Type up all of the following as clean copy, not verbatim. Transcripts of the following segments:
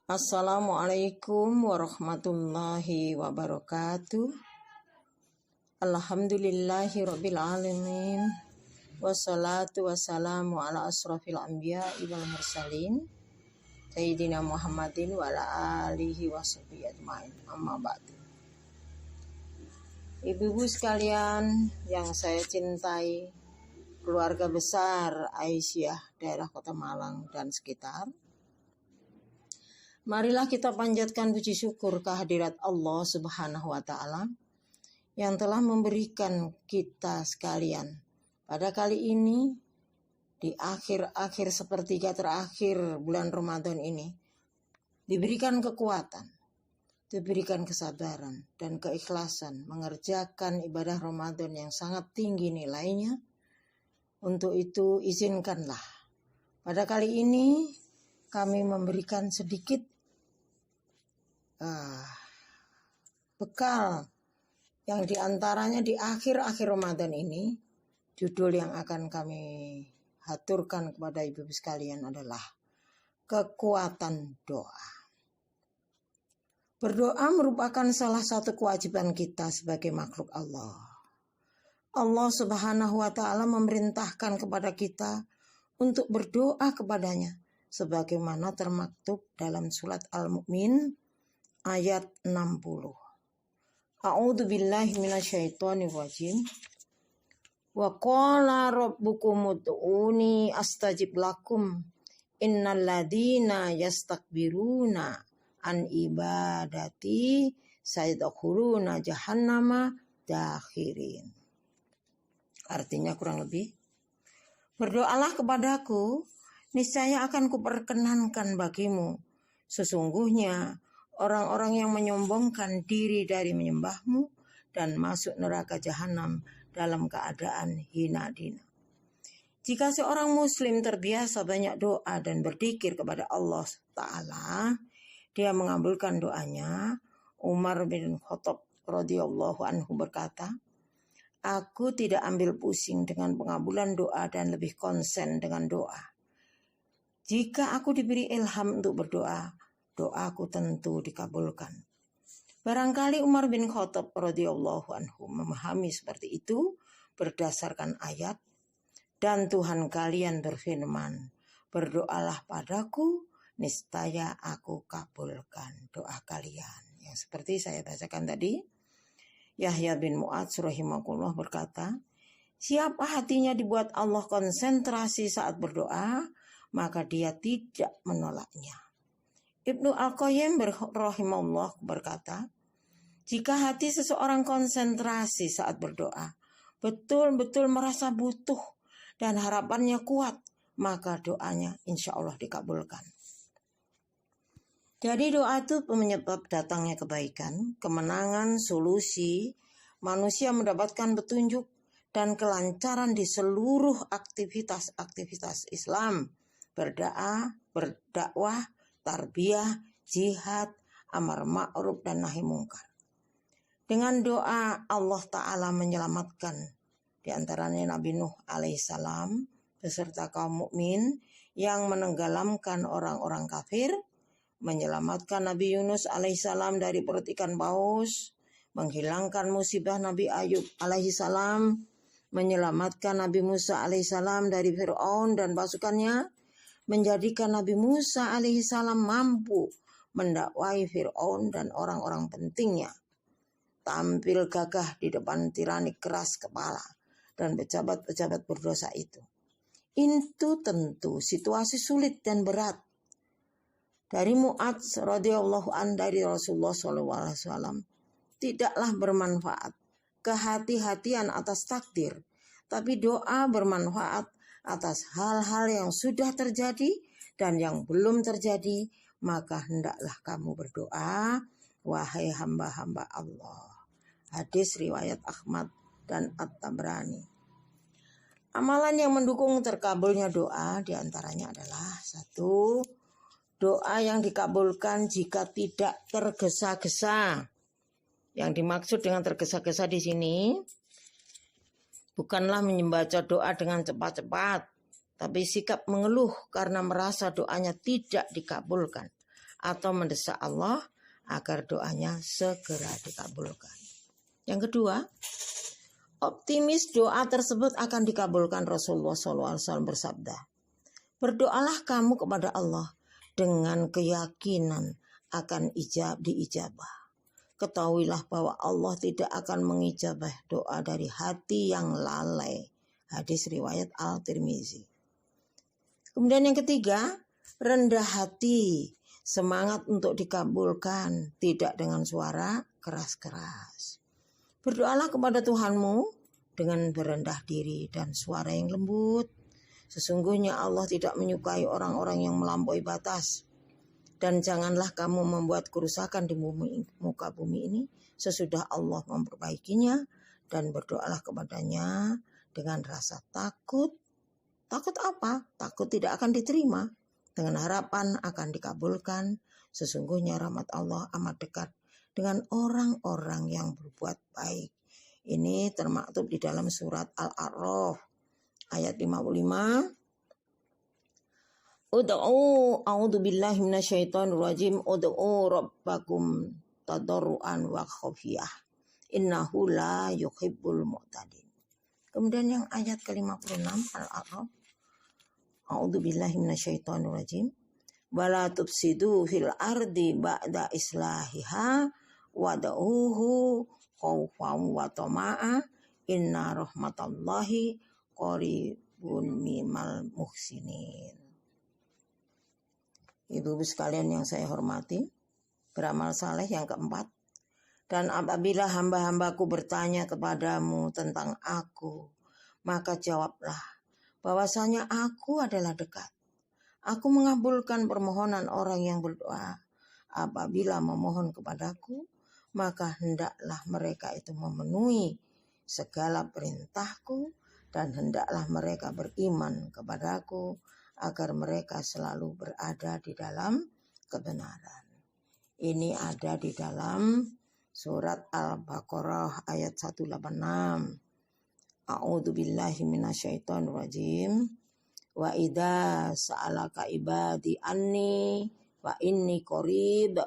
Assalamualaikum warahmatullahi wabarakatuh. Alhamdulillahi rabbil alamin. Wassalatu wassalamu ala asrafil anbiya'i wal mursalin Sayyidina Muhammadin wa ala alihi wa sahbihi ajma'in. Amma ba'du. Ibu-ibu sekalian yang saya cintai, keluarga besar Aisyah daerah Kota Malang dan sekitar, marilah kita panjatkan puji syukur kehadirat Allah Subhanahu wa Ta'ala yang telah memberikan kita sekalian pada kali ini di akhir-akhir sepertiga terakhir bulan Ramadan ini diberikan kekuatan, diberikan kesabaran dan keikhlasan mengerjakan ibadah Ramadan yang sangat tinggi nilainya. Untuk itu izinkanlah pada kali ini kami memberikan sedikit bekal yang diantaranya di akhir-akhir Ramadan ini, judul yang akan kami haturkan kepada ibu-ibu sekalian adalah kekuatan doa. Berdoa merupakan salah satu kewajiban kita sebagai makhluk Allah. Allah Subhanahu wa Ta'ala memerintahkan kepada kita untuk berdoa kepadanya sebagaimana termaktub dalam surat Al-Mu'min ayat 60. A'udzu billahi minasyaitonir rajim. Wa qala rabbukum ud'uni astajib lakum innal ladzina yastakbiruna an ibadati sayadkhuluna jahannama dakhirin. Artinya kurang lebih, berdoalah kepadaku, niscaya akan kuperkenankan bagimu. Sesungguhnya orang-orang yang menyombongkan diri dari menyembahmu dan masuk neraka jahanam dalam keadaan hina dina. Jika seorang muslim terbiasa banyak doa dan berzikir kepada Allah Ta'ala, dia mengabulkan doanya. Umar bin Khattab radhiyallahu anhu berkata, aku tidak ambil pusing dengan pengabulan doa dan lebih konsen dengan doa. Jika aku diberi ilham untuk berdoa, doaku tentu dikabulkan. Barangkali Umar bin Khattab radhiyallahu anhu memahami seperti itu berdasarkan ayat, dan Tuhan kalian berfirman, berdoalah padaku, niscaya aku kabulkan doa kalian. Yang seperti saya bacakan tadi, Yahya bin Mu'adz rahimahullah berkata, siapa hatinya dibuat Allah konsentrasi saat berdoa, maka dia tidak menolaknya. Ibnu Al-Qayyim rahimahullah berkata, jika hati seseorang konsentrasi saat berdoa, betul-betul merasa butuh dan harapannya kuat, maka doanya insya Allah dikabulkan. Jadi doa itu penyebab datangnya kebaikan, kemenangan, solusi, manusia mendapatkan petunjuk dan kelancaran di seluruh aktivitas-aktivitas Islam, berdakwah, tarbiyah, jihad, amar ma'ruf dan nahi mungkar. Dengan doa Allah Ta'ala menyelamatkan di antaranya Nabi Nuh alaihissalam beserta kaum mukmin yang menenggelamkan orang-orang kafir, menyelamatkan Nabi Yunus alaihissalam dari perut ikan paus, menghilangkan musibah Nabi Ayub alaihissalam, menyelamatkan Nabi Musa alaihissalam dari Fir'aun dan pasukannya, menjadikan Nabi Musa alaihissalam mampu mendakwai Fir'aun dan orang-orang pentingnya, tampil gagah di depan tirani keras kepala dan pejabat-pejabat berdosa itu. Itu tentu situasi sulit dan berat. Dari Mu'adz radhiyallahu an dari Rasulullah SAW, tidaklah bermanfaat kehati-hatian atas takdir, tapi doa bermanfaat atas hal-hal yang sudah terjadi dan yang belum terjadi, maka hendaklah kamu berdoa, wahai hamba-hamba Allah. Hadis riwayat Ahmad dan At-Tabrani. Amalan yang mendukung terkabulnya doa diantaranya adalah 1. Doa yang dikabulkan jika tidak tergesa-gesa. Yang dimaksud dengan tergesa-gesa di sini bukanlah membaca doa dengan cepat-cepat, tapi sikap mengeluh karena merasa doanya tidak dikabulkan atau mendesak Allah agar doanya segera dikabulkan. Yang kedua, optimis doa tersebut akan dikabulkan. Rasulullah SAW bersabda, berdoalah kamu kepada Allah dengan keyakinan akan diijabah. Ketahuilah bahwa Allah tidak akan mengijabah doa dari hati yang lalai. Hadis riwayat Al-Tirmizi. Kemudian yang ketiga, rendah hati, semangat untuk dikabulkan, tidak dengan suara keras-keras. Berdoalah kepada Tuhanmu dengan berendah diri dan suara yang lembut. Sesungguhnya Allah tidak menyukai orang-orang yang melampaui batas. Dan janganlah kamu membuat kerusakan di muka bumi ini sesudah Allah memperbaikinya, dan berdoalah kepadanya dengan rasa takut. Takut apa? Takut tidak akan diterima, dengan harapan akan dikabulkan. Sesungguhnya rahmat Allah amat dekat dengan orang-orang yang berbuat baik. Ini termaktub di dalam surat Al-A'raf ayat 55. A'udzu billahi minasyaitonir rajim. Ud'u rabbakum tadarruan wa khafiyah. Innahu la yuhibbul mu'tadin. Kemudian yang ayat ke-56 Al-A'raf. A'udzu billahi minasyaitonir rajim. Wala tufsidu fil ardi ba'da islahiha wad'uhu khaufan wa tama'a. Inna rahmatallahi qaribun minal muhsinin. Ibu-ibu sekalian yang saya hormati, beramal saleh yang keempat. Dan apabila hamba-hambaku bertanya kepadamu tentang aku, maka jawablah bahwasanya aku adalah dekat. Aku mengabulkan permohonan orang yang berdoa. Apabila memohon kepadaku, maka hendaklah mereka itu memenuhi segala perintahku, dan hendaklah mereka beriman kepadaku, agar mereka selalu berada di dalam kebenaran. Ini ada di dalam surat Al-Baqarah ayat 186. A'udzu billahi minasyaitonir rajim. Wa idza sa'alaka ibadi anni wa inni qarib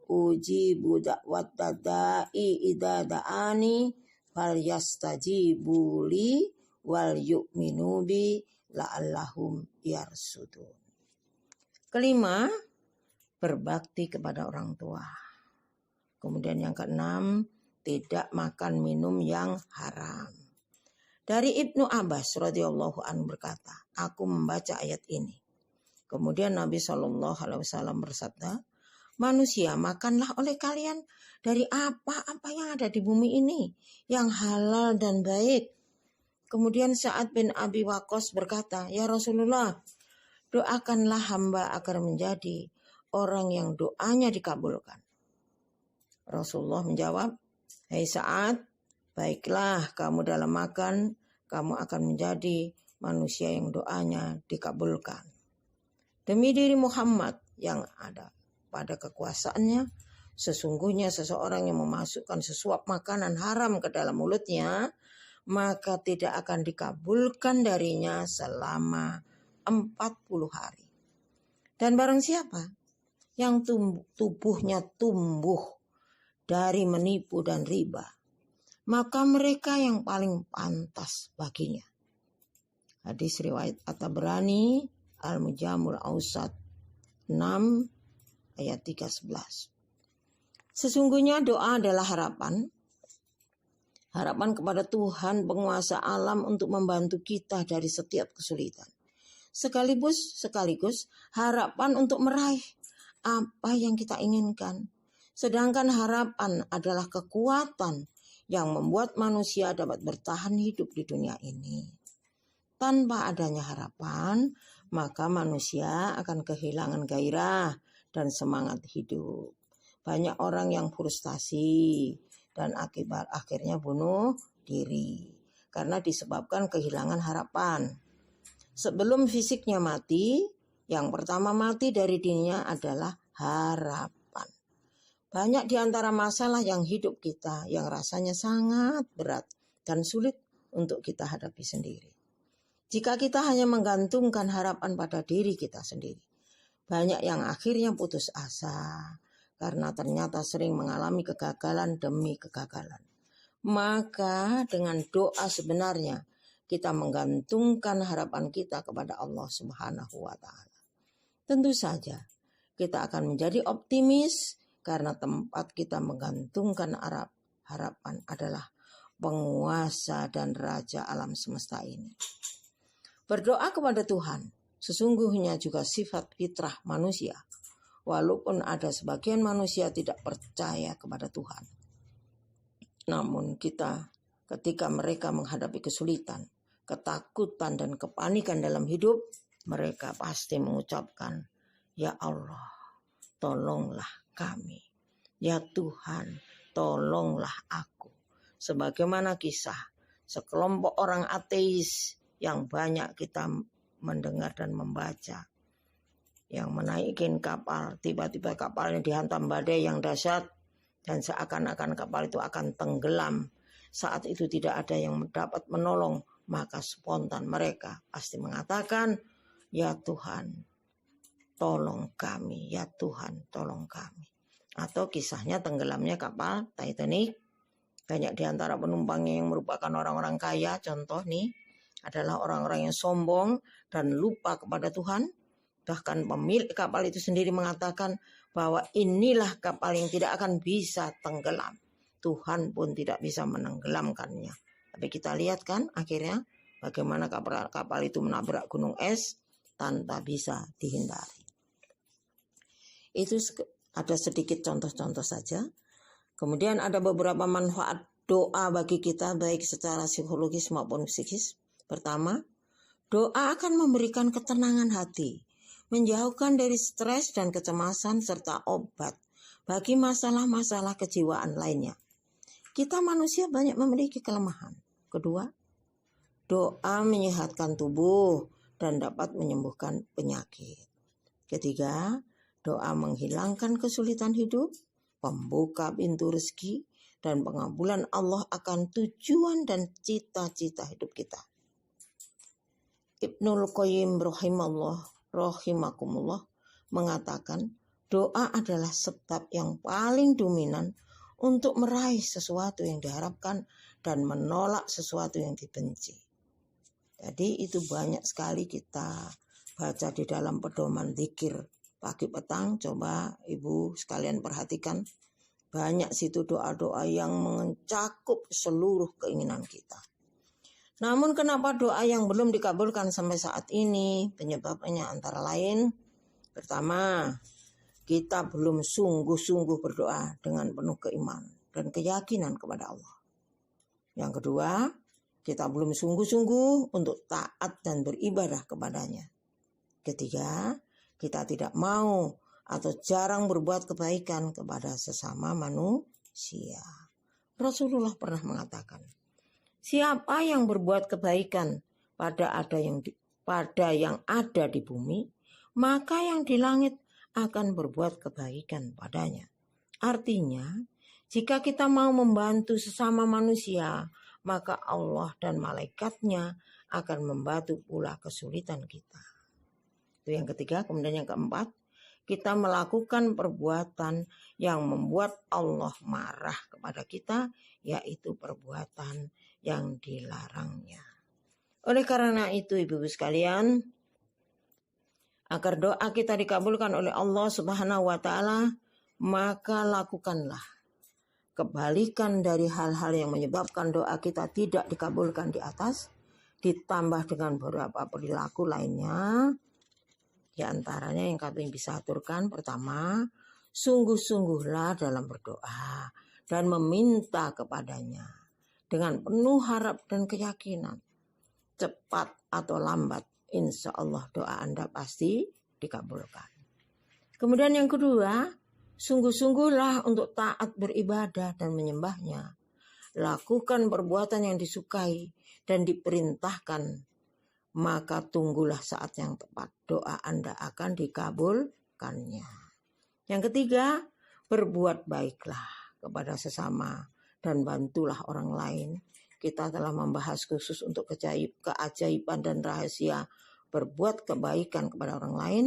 ujibu da'wat da'i idza da'ani falyastajibu li wal yu'minu bi la'allahum yarsudun. Kelima, berbakti kepada orang tua. Kemudian yang keenam, tidak makan minum yang haram. Dari Ibnu Abbas radhiyallahu anhu berkata, aku membaca ayat ini. Kemudian Nabi SAW bersabda, manusia makanlah oleh kalian dari apa-apa yang ada di bumi ini, yang halal dan baik. Kemudian Sa'ad bin Abi Waqqas berkata, ya Rasulullah, doakanlah hamba agar menjadi orang yang doanya dikabulkan. Rasulullah menjawab, hai Sa'ad, baiklah kamu dalam makan, kamu akan menjadi manusia yang doanya dikabulkan. Demi diri Muhammad yang ada pada kekuasaannya, sesungguhnya seseorang yang memasukkan sesuap makanan haram ke dalam mulutnya, maka tidak akan dikabulkan darinya selama 40 hari. Dan barang siapa yang tubuhnya tumbuh dari menipu dan riba, maka mereka yang paling pantas baginya. Hadis riwayat At-Tabrani Al-Mujamul Awsat 6 ayat 3-11. Sesungguhnya doa adalah harapan kepada Tuhan penguasa alam untuk membantu kita dari setiap kesulitan. Sekaligus harapan untuk meraih apa yang kita inginkan. Sedangkan harapan adalah kekuatan yang membuat manusia dapat bertahan hidup di dunia ini. Tanpa adanya harapan, maka manusia akan kehilangan gairah dan semangat hidup. Banyak orang yang frustasi dan akhirnya bunuh diri karena disebabkan kehilangan harapan. Sebelum fisiknya mati, yang pertama mati dari dirinya adalah harapan. Banyak di antara masalah yang hidup kita yang rasanya sangat berat dan sulit untuk kita hadapi sendiri. Jika kita hanya menggantungkan harapan pada diri kita sendiri, Banyak yang akhirnya putus asa karena ternyata sering mengalami kegagalan demi kegagalan. Maka dengan doa sebenarnya kita menggantungkan harapan kita kepada Allah Subhanahu wa Ta'ala. Tentu saja kita akan menjadi optimis karena tempat kita menggantungkan harapan adalah penguasa dan raja alam semesta ini. Berdoa kepada Tuhan sesungguhnya juga sifat fitrah manusia, walaupun ada sebagian manusia tidak percaya kepada Tuhan. Namun ketika mereka menghadapi kesulitan, ketakutan dan kepanikan dalam hidup, mereka pasti mengucapkan, "Ya Allah, tolonglah kami. Ya Tuhan, tolonglah aku." Sebagaimana kisah sekelompok orang ateis yang banyak kita mendengar dan membaca, yang menaikin kapal, tiba-tiba kapalnya dihantam badai yang dahsyat dan seakan-akan kapal itu akan tenggelam. Saat itu tidak ada yang dapat menolong, maka spontan mereka pasti mengatakan, "Ya Tuhan, tolong kami. Ya Tuhan, tolong kami." Atau kisahnya tenggelamnya kapal Titanic. Banyak di antara penumpangnya yang merupakan orang-orang kaya, contoh nih, adalah orang-orang yang sombong dan lupa kepada Tuhan. Bahkan pemilik kapal itu sendiri mengatakan bahwa inilah kapal yang tidak akan bisa tenggelam. Tuhan pun tidak bisa menenggelamkannya. Tapi kita lihat kan akhirnya bagaimana kapal itu menabrak gunung es tanpa bisa dihindari. Itu ada sedikit contoh-contoh saja. Kemudian ada beberapa manfaat doa bagi kita baik secara psikologis maupun psikis. Pertama, doa akan memberikan ketenangan hati, menjauhkan dari stres dan kecemasan serta obat bagi masalah-masalah kejiwaan lainnya. Kita manusia banyak memiliki kelemahan. Kedua, doa menyehatkan tubuh dan dapat menyembuhkan penyakit. Ketiga, doa menghilangkan kesulitan hidup, pembuka pintu rezeki, dan pengabulan Allah akan tujuan dan cita-cita hidup kita. Ibnul Qayyim rahimakumullah mengatakan, doa adalah sebab yang paling dominan untuk meraih sesuatu yang diharapkan dan menolak sesuatu yang dibenci. Jadi itu banyak sekali kita baca di dalam pedoman zikir pagi petang. Coba ibu sekalian perhatikan, banyak situ doa-doa yang mencakup seluruh keinginan kita. Namun kenapa doa yang belum dikabulkan sampai saat ini? Penyebabnya antara lain, pertama, kita belum sungguh-sungguh berdoa dengan penuh keimanan dan keyakinan kepada Allah. Yang kedua, kita belum sungguh-sungguh untuk taat dan beribadah kepadanya. Ketiga, kita tidak mau atau jarang berbuat kebaikan kepada sesama manusia. Rasulullah pernah mengatakan, siapa yang berbuat kebaikan pada yang ada di bumi, maka yang di langit akan berbuat kebaikan padanya. Artinya, jika kita mau membantu sesama manusia, maka Allah dan malaikatnya akan membantu pula kesulitan kita. Itu yang ketiga. Kemudian yang keempat, kita melakukan perbuatan yang membuat Allah marah kepada kita, yaitu perbuatan yang dilarangnya. Oleh karena itu, ibu-ibu sekalian, agar doa kita dikabulkan oleh Allah Subhanahu wa Ta'ala, maka lakukanlah kebalikan dari hal-hal yang menyebabkan doa kita tidak dikabulkan di atas, ditambah dengan beberapa perilaku lainnya. Di antaranya yang kami bisa aturkan, pertama, sungguh-sungguhlah dalam berdoa dan meminta kepadanya dengan penuh harap dan keyakinan. Cepat atau lambat, insya Allah doa Anda pasti dikabulkan. Kemudian yang kedua, sungguh-sungguhlah untuk taat beribadah dan menyembahnya. Lakukan perbuatan yang disukai dan diperintahkan, maka tunggulah saat yang tepat, doa Anda akan dikabulkannya. Yang ketiga, berbuat baiklah kepada sesama dan bantulah orang lain. Kita telah membahas khusus untuk keajaiban dan rahasia berbuat kebaikan kepada orang lain.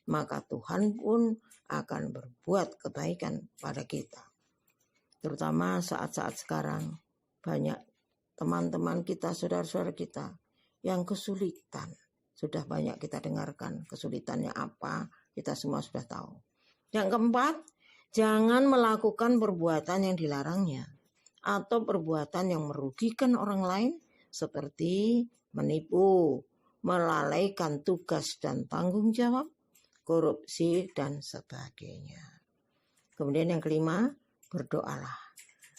maka Tuhan pun akan berbuat kebaikan pada kita. Terutama saat-saat sekarang, banyak teman-teman kita, saudara-saudara kita yang kesulitan. Sudah banyak kita dengarkan kesulitannya apa, kita semua sudah tahu. Yang keempat, jangan melakukan perbuatan yang dilarangnya atau perbuatan yang merugikan orang lain seperti menipu, melalaikan tugas dan tanggung jawab, korupsi, dan sebagainya. Kemudian yang kelima, berdoalah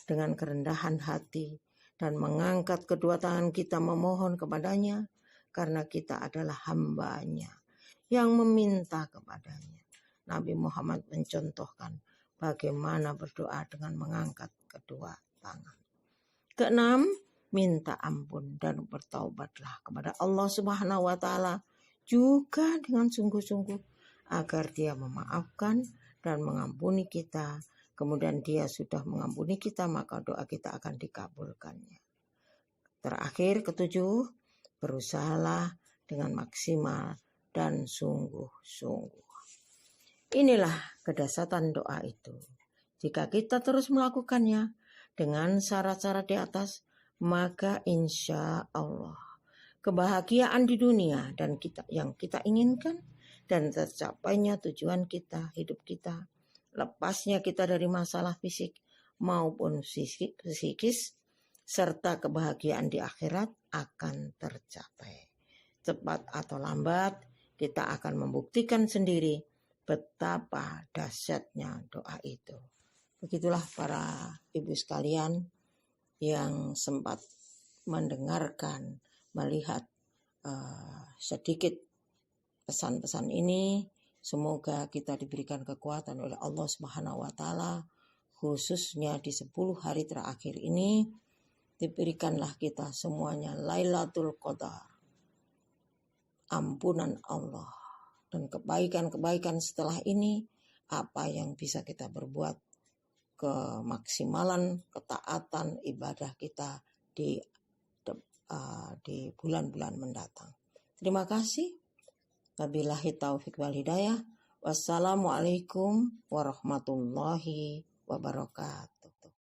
dengan kerendahan hati dan mengangkat kedua tangan kita memohon kepadanya karena kita adalah hamba-Nya yang meminta kepadanya. Nabi Muhammad mencontohkan bagaimana berdoa dengan mengangkat kedua tangan. Keenam, minta ampun dan bertaubatlah kepada Allah Subhanahu wa taala juga dengan sungguh-sungguh agar Dia memaafkan dan mengampuni kita. Kemudian Dia sudah mengampuni kita, maka doa kita akan dikabulkannya. Terakhir, ketujuh, berusahalah dengan maksimal dan sungguh-sungguh. Inilah kedasatan doa itu. Jika kita terus melakukannya dengan syarat-syarat di atas, maka insya Allah kebahagiaan di dunia dan yang kita inginkan dan tercapainya tujuan kita, hidup kita, lepasnya kita dari masalah fisik maupun psikis, serta kebahagiaan di akhirat akan tercapai. Cepat atau lambat kita akan membuktikan sendiri betapa dahsyatnya doa itu. Begitulah para ibu sekalian yang sempat mendengarkan, melihat sedikit pesan-pesan ini. Semoga kita diberikan kekuatan oleh Allah Subhanahu wa taala, khususnya di 10 hari terakhir ini. Diberikanlah kita semuanya Lailatul Qadar, ampunan Allah, dan kebaikan-kebaikan setelah ini. Apa yang bisa kita berbuat, kemaksimalan ketaatan ibadah kita di bulan-bulan mendatang. Terima kasih. Wabillahi taufiq wal hidayah. Wassalamualaikum warahmatullahi wabarakatuh.